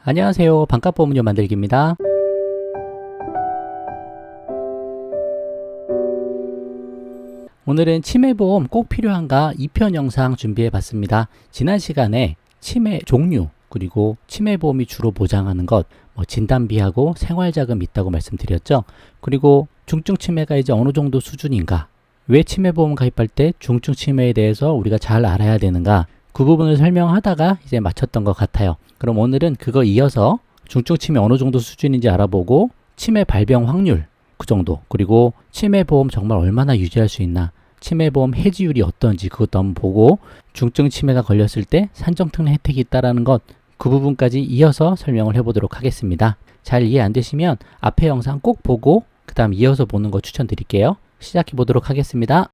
안녕하세요. 반값보험료 만들기입니다. 오늘은 치매보험 꼭 필요한가 2편 영상 준비해 봤습니다. 지난 시간에 치매 종류 그리고 치매보험이 주로 보장하는 것 진단비하고 생활자금 있다고 말씀드렸죠. 그리고 중증 치매가 이제 어느 정도 수준인가, 왜 치매보험 가입할 때 중증 치매에 대해서 우리가 잘 알아야 되는가, 그 부분을 설명하다가 이제 마쳤던 것 같아요. 그럼 오늘은 그거 이어서 중증 치매 어느 정도 수준인지 알아보고 치매 발병 확률 그 정도, 그리고 치매보험 정말 얼마나 유지할 수 있나, 치매보험 해지율이 어떤지 그것도 한번 보고 중증 치매가 걸렸을 때 산정특례 혜택이 있다는 것, 그 부분까지 이어서 설명을 해보도록 하겠습니다. 잘 이해 안 되시면 앞에 영상 꼭 보고 그 다음 이어서 보는 거 추천드릴게요. 시작해 보도록 하겠습니다.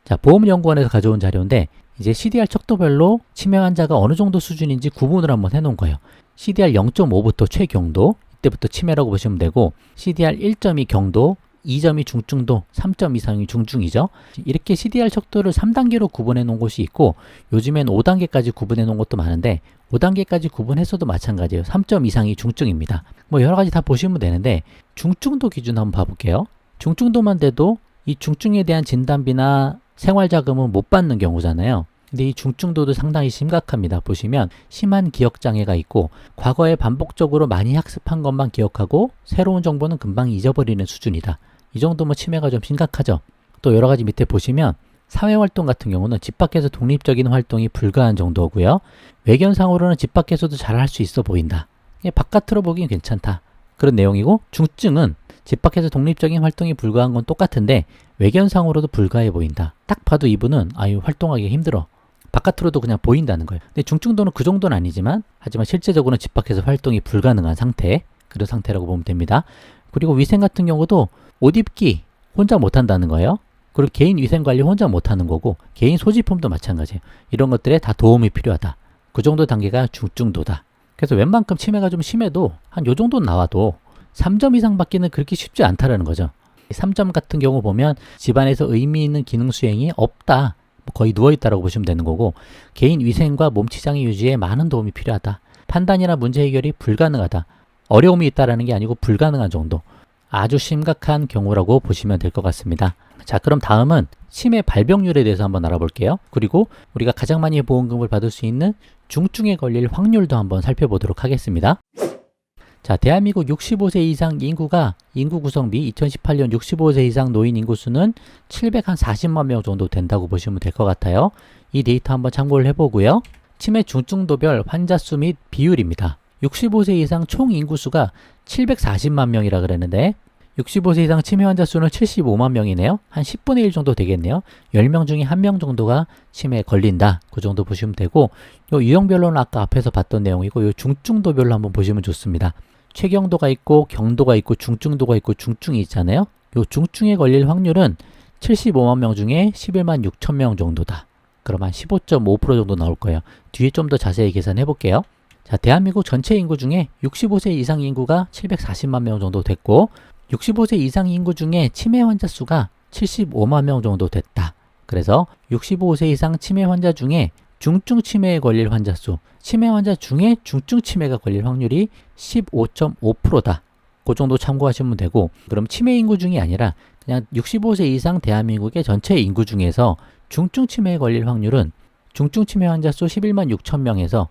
자, 보험연구원에서 가져온 자료인데 이제 CDR 척도별로 치매 환자가 어느 정도 수준인지 구분을 한번 해놓은 거예요. CDR 0.5부터 최경도, 이때부터 치매라고 보시면 되고, CDR 1.2 경도, 2점이 중증도, 3점 이상이 중증이죠. 이렇게 CDR 척도를 3단계로 구분해 놓은 곳이 있고, 요즘엔 5단계까지 구분해 놓은 것도 많은데 5단계까지 구분했어도 마찬가지예요. 3점 이상이 중증입니다. 여러 가지 다 보시면 되는데 중증도 기준 한번 봐볼게요. 중증도만 돼도 이 중증에 대한 진단비나 생활자금은 못 받는 경우잖아요. 근데 이 중증도도 상당히 심각합니다. 보시면 심한 기억장애가 있고, 과거에 반복적으로 많이 학습한 것만 기억하고 새로운 정보는 금방 잊어버리는 수준이다. 이 정도면 치매가 좀 심각하죠. 또 여러 가지 밑에 보시면 사회활동 같은 경우는 집 밖에서 독립적인 활동이 불가한 정도고요. 외견상으로는 집 밖에서도 잘 할 수 있어 보인다. 바깥으로 보기엔 괜찮다. 그런 내용이고, 중증은 집 밖에서 독립적인 활동이 불가한 건 똑같은데 외견상으로도 불가해 보인다. 딱 봐도 이분은 활동하기 힘들어. 바깥으로도 그냥 보인다는 거예요. 근데 중증도는 그 정도는 아니지만, 하지만 실제적으로는 집 밖에서 활동이 불가능한 상태, 그런 상태라고 보면 됩니다. 그리고 위생 같은 경우도 옷 입기 혼자 못한다는 거예요. 그리고 개인 위생 관리 혼자 못하는 거고, 개인 소지품도 마찬가지예요. 이런 것들에 다 도움이 필요하다. 그 정도 단계가 중증도다. 그래서 웬만큼 치매가 좀 심해도 한 요 정도 나와도 3점 이상 받기는 그렇게 쉽지 않다라는 거죠. 3점 같은 경우 보면 집안에서 의미 있는 기능 수행이 없다, 거의 누워있다라고 보시면 되는 거고, 개인 위생과 몸치장의 유지에 많은 도움이 필요하다. 판단이나 문제 해결이 불가능하다. 어려움이 있다라는 게 아니고 불가능한 정도. 아주 심각한 경우라고 보시면 될 것 같습니다. 자, 그럼 다음은 치매 발병률에 대해서 한번 알아볼게요. 그리고 우리가 가장 많이 보험금을 받을 수 있는 중증에 걸릴 확률도 한번 살펴보도록 하겠습니다. 자, 대한민국 65세 이상 인구가 인구 구성비 2018년 65세 이상 노인 인구수는 740만 명 정도 된다고 보시면 될 것 같아요. 이 데이터 한번 참고를 해보고요. 치매 중증도별 환자 수 및 비율입니다. 65세 이상 총 인구수가 740만 명이라 그랬는데 65세 이상 치매 환자 수는 75만 명이네요. 한 10분의 1 정도 되겠네요. 10명 중에 1명 정도가 치매에 걸린다. 그 정도 보시면 되고, 요 유형별로는 아까 앞에서 봤던 내용이고, 요 중증도별로 한번 보시면 좋습니다. 최경도가 있고 경도가 있고 중증도가 있고 중증이 있잖아요. 요 중증에 걸릴 확률은 75만 명 중에 11만 6천 명 정도다. 그럼 한 15.5% 정도 나올 거예요. 뒤에 좀 더 자세히 계산해 볼게요. 자, 대한민국 전체 인구 중에 65세 이상 인구가 740만 명 정도 됐고, 65세 이상 인구 중에 치매 환자 수가 75만 명 정도 됐다. 그래서 65세 이상 치매 환자 중에 중증 치매에 걸릴 환자 수, 치매 환자 중에 중증 치매가 걸릴 확률이 15.5%다. 그 정도 참고하시면 되고, 그럼 치매 인구 중이 아니라 그냥 65세 이상 대한민국의 전체 인구 중에서 중증 치매에 걸릴 확률은 중증 치매 환자 수 11만 6천 명에서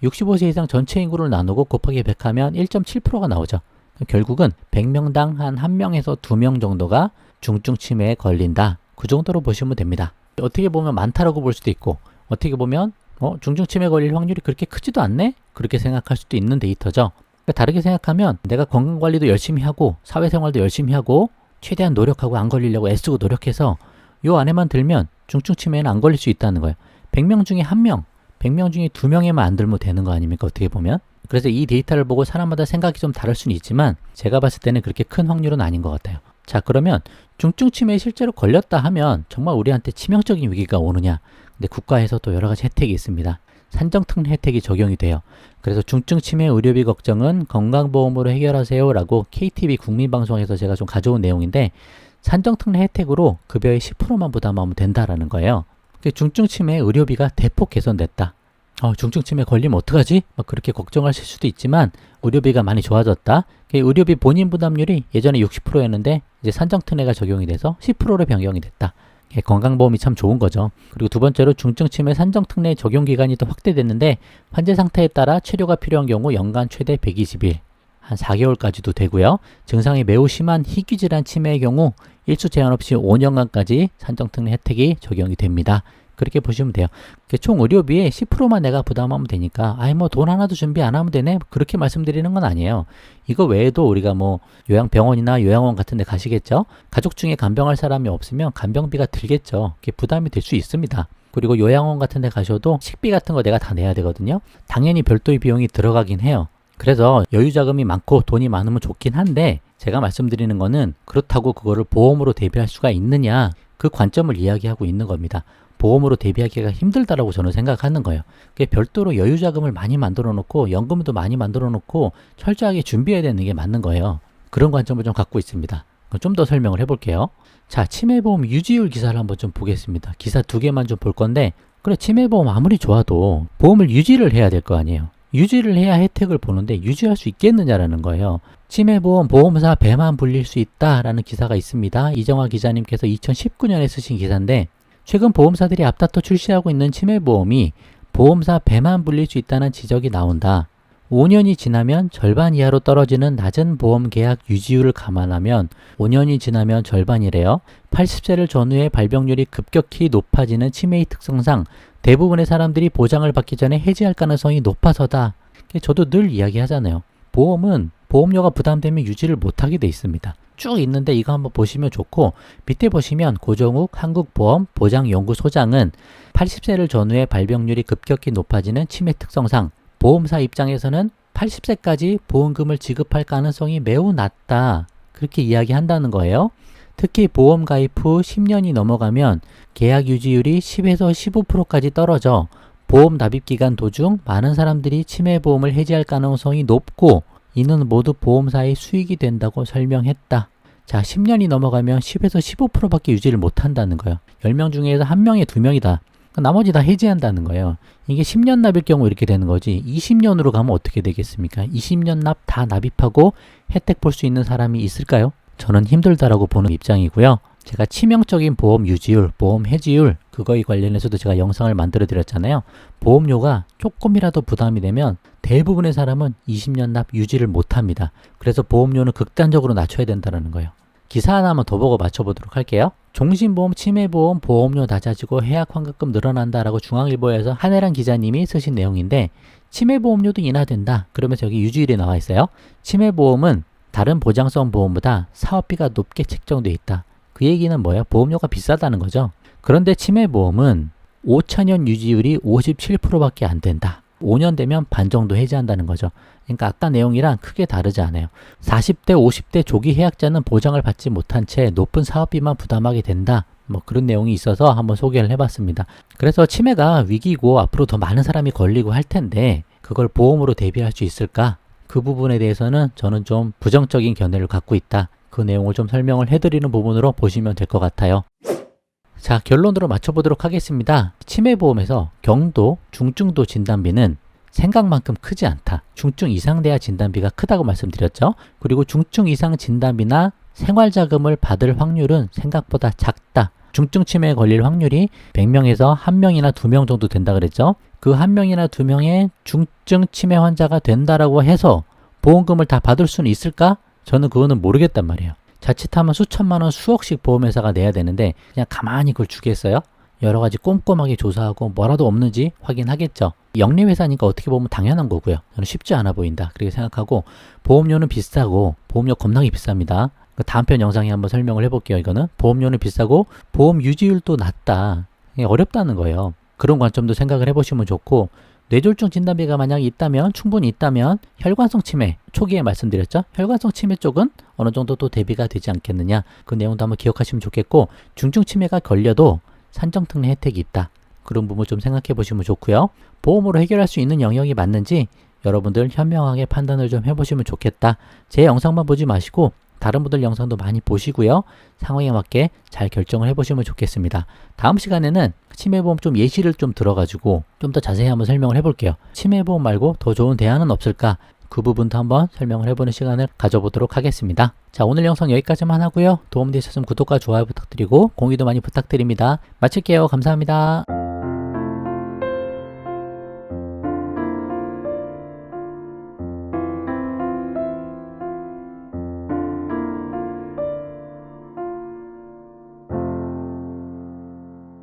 65세 이상 전체 인구를 나누고 곱하기 100 하면 1.7%가 나오죠. 결국은 100명당 한 1명에서 2명 정도가 중증 치매에 걸린다. 그 정도로 보시면 됩니다. 어떻게 보면 많다라고 볼 수도 있고, 어떻게 보면 중증 치매 걸릴 확률이 그렇게 크지도 않네? 그렇게 생각할 수도 있는 데이터죠. 다르게 생각하면 내가 건강관리도 열심히 하고 사회생활도 열심히 하고 최대한 노력하고 안 걸리려고 애쓰고 노력해서 요 안에만 들면 중증 치매는 안 걸릴 수 있다는 거예요. 100명 중에 1명, 100명 중에 2명에만 안 들면 되는 거 아닙니까? 어떻게 보면. 그래서 이 데이터를 보고 사람마다 생각이 좀 다를 수는 있지만 제가 봤을 때는 그렇게 큰 확률은 아닌 것 같아요. 자, 그러면 중증 치매에 실제로 걸렸다 하면 정말 우리한테 치명적인 위기가 오느냐? 근데 국가에서 또 여러 가지 혜택이 있습니다. 산정특례 혜택이 적용이 돼요. 그래서 중증 치매 의료비 걱정은 건강보험으로 해결하세요 라고 KTV 국민방송에서 제가 좀 가져온 내용인데, 산정특례 혜택으로 급여의 10%만 부담하면 된다라는 거예요. 중증 치매 의료비가 대폭 개선됐다. 중증 치매 걸리면 어떡하지? 막 그렇게 걱정하실 수도 있지만 의료비가 많이 좋아졌다. 의료비 본인 부담률이 예전에 60%였는데 이제 산정특례가 적용이 돼서 10%로 변경이 됐다. 건강보험이 참 좋은 거죠. 그리고 두 번째로 중증 치매 산정특례 적용 기간이 또 확대됐는데 환자 상태에 따라 치료가 필요한 경우 연간 최대 120일, 한 4개월까지도 되고요. 증상이 매우 심한 희귀질환 치매의 경우 일수 제한 없이 5년간까지 산정특례 혜택이 적용이 됩니다. 그렇게 보시면 돼요. 총 의료비의 10%만 내가 부담하면 되니까 뭐 돈 하나도 준비 안 하면 되네 그렇게 말씀드리는 건 아니에요. 이거 외에도 우리가 뭐 요양병원이나 요양원 같은 데 가시겠죠. 가족 중에 간병할 사람이 없으면 간병비가 들겠죠. 그게 부담이 될 수 있습니다. 그리고 요양원 같은 데 가셔도 식비 같은 거 내가 다 내야 되거든요. 당연히 별도의 비용이 들어가긴 해요. 그래서 여유 자금이 많고 돈이 많으면 좋긴 한데 제가 말씀드리는 거는 그렇다고 그거를 보험으로 대비할 수가 있느냐 그 관점을 이야기하고 있는 겁니다. 보험으로 대비하기가 힘들다라고 저는 생각하는 거예요. 별도로 여유 자금을 많이 만들어 놓고 연금도 많이 만들어 놓고 철저하게 준비해야 되는 게 맞는 거예요. 그런 관점을 좀 갖고 있습니다. 좀 더 설명을 해볼게요. 자, 치매보험 유지율 기사를 한번 좀 보겠습니다. 기사 두 개만 좀 볼 건데 그래 치매보험 아무리 좋아도 보험을 유지를 해야 될 거 아니에요. 유지를 해야 혜택을 보는데 유지할 수 있겠느냐라는 거예요. 치매보험 보험사 배만 불릴 수 있다라는 기사가 있습니다. 이정화 기자님께서 2019년에 쓰신 기사인데 최근 보험사들이 앞다퉈 출시하고 있는 치매보험이 보험사 배만 불릴 수 있다는 지적이 나온다. 5년이 지나면 절반 이하로 떨어지는 낮은 보험 계약 유지율을 감안하면 5년이 지나면 절반이래요. 80세를 전후에 발병률이 급격히 높아지는 치매의 특성상 대부분의 사람들이 보장을 받기 전에 해지할 가능성이 높아서다. 저도 늘 이야기하잖아요. 보험은 보험료가 부담되면 유지를 못하게 돼 있습니다. 쭉 있는데 이거 한번 보시면 좋고 밑에 보시면 고정욱 한국보험 보장연구소장은 80세를 전후에 발병률이 급격히 높아지는 치매 특성상 보험사 입장에서는 80세까지 보험금을 지급할 가능성이 매우 낮다. 그렇게 이야기한다는 거예요. 특히 보험 가입 후 10년이 넘어가면 계약 유지율이 10에서 15%까지 떨어져 보험 납입 기간 도중 많은 사람들이 치매보험을 해지할 가능성이 높고 이는 모두 보험사의 수익이 된다고 설명했다. 자, 10년이 넘어가면 10에서 15%밖에 유지를 못한다는 거예요. 10명 중에서 1명에 2명이다. 나머지 다 해지한다는 거예요. 이게 10년 납일 경우 이렇게 되는 거지 20년으로 가면 어떻게 되겠습니까? 20년 납 다 납입하고 혜택 볼 수 있는 사람이 있을까요? 저는 힘들다라고 보는 입장이고요. 제가 치명적인 보험 유지율, 보험 해지율 그거에 관련해서도 제가 영상을 만들어 드렸잖아요. 보험료가 조금이라도 부담이 되면 대부분의 사람은 20년 납 유지를 못합니다. 그래서 보험료는 극단적으로 낮춰야 된다는 거예요. 기사 하나만 더 보고 맞춰보도록 할게요. 종신보험, 치매보험, 보험료 낮아지고 해약 환급금 늘어난다라고 중앙일보에서 한혜란 기자님이 쓰신 내용인데 치매보험료도 인하된다. 그러면서 여기 유지율이 나와 있어요. 치매보험은 다른 보장성 보험보다 사업비가 높게 책정되어 있다. 그 얘기는 뭐예요? 보험료가 비싸다는 거죠. 그런데 치매보험은 5천년 유지율이 57%밖에 안 된다. 5년 되면 반 정도 해지한다는 거죠. 그러니까 아까 내용이랑 크게 다르지 않아요. 40대, 50대 조기 해약자는 보장을 받지 못한 채 높은 사업비만 부담하게 된다. 뭐 그런 내용이 있어서 한번 소개를 해봤습니다. 그래서 치매가 위기고 앞으로 더 많은 사람이 걸리고 할 텐데 그걸 보험으로 대비할 수 있을까? 그 부분에 대해서는 저는 좀 부정적인 견해를 갖고 있다. 그 내용을 좀 설명을 해드리는 부분으로 보시면 될 것 같아요. 자, 결론으로 맞춰보도록 하겠습니다. 치매보험에서 경도, 중증도 진단비는 생각만큼 크지 않다. 중증 이상 돼야 진단비가 크다고 말씀드렸죠. 그리고 중증 이상 진단비나 생활자금을 받을 확률은 생각보다 작다. 중증 치매에 걸릴 확률이 100명에서 1명이나 2명 정도 된다 그랬죠. 그 1명이나 2명의 중증 치매 환자가 된다라고 해서 보험금을 다 받을 수는 있을까? 저는 그거는 모르겠단 말이에요. 자칫하면 수천만 원, 수억씩 보험회사가 내야 되는데 그냥 가만히 그걸 주겠어요? 여러 가지 꼼꼼하게 조사하고 뭐라도 없는지 확인하겠죠. 영리회사니까 어떻게 보면 당연한 거고요. 저는 쉽지 않아 보인다. 그렇게 생각하고 보험료는 비싸고 보험료 겁나게 비쌉니다. 다음 편 영상에 한번 설명을 해볼게요. 이거는 보험료는 비싸고 보험 유지율도 낮다. 어렵다는 거예요. 그런 관점도 생각을 해보시면 좋고 뇌졸중 진단비가 만약 있다면 충분히 있다면 혈관성 치매 초기에 말씀드렸죠. 혈관성 치매 쪽은 어느 정도 또 대비가 되지 않겠느냐. 그 내용도 한번 기억하시면 좋겠고 중증 치매가 걸려도 산정특례 혜택이 있다. 그런 부분 좀 생각해 보시면 좋고요. 보험으로 해결할 수 있는 영역이 맞는지 여러분들 현명하게 판단을 좀 해보시면 좋겠다. 제 영상만 보지 마시고 다른 분들 영상도 많이 보시고요. 상황에 맞게 잘 결정을 해보시면 좋겠습니다. 다음 시간에는 치매보험 좀 예시를 좀 들어가지고 좀 더 자세히 한번 설명을 해볼게요. 치매보험 말고 더 좋은 대안은 없을까? 그 부분도 한번 설명을 해보는 시간을 가져보도록 하겠습니다. 자, 오늘 영상 여기까지만 하고요. 도움되셨으면 구독과 좋아요 부탁드리고 공유도 많이 부탁드립니다. 마칠게요. 감사합니다.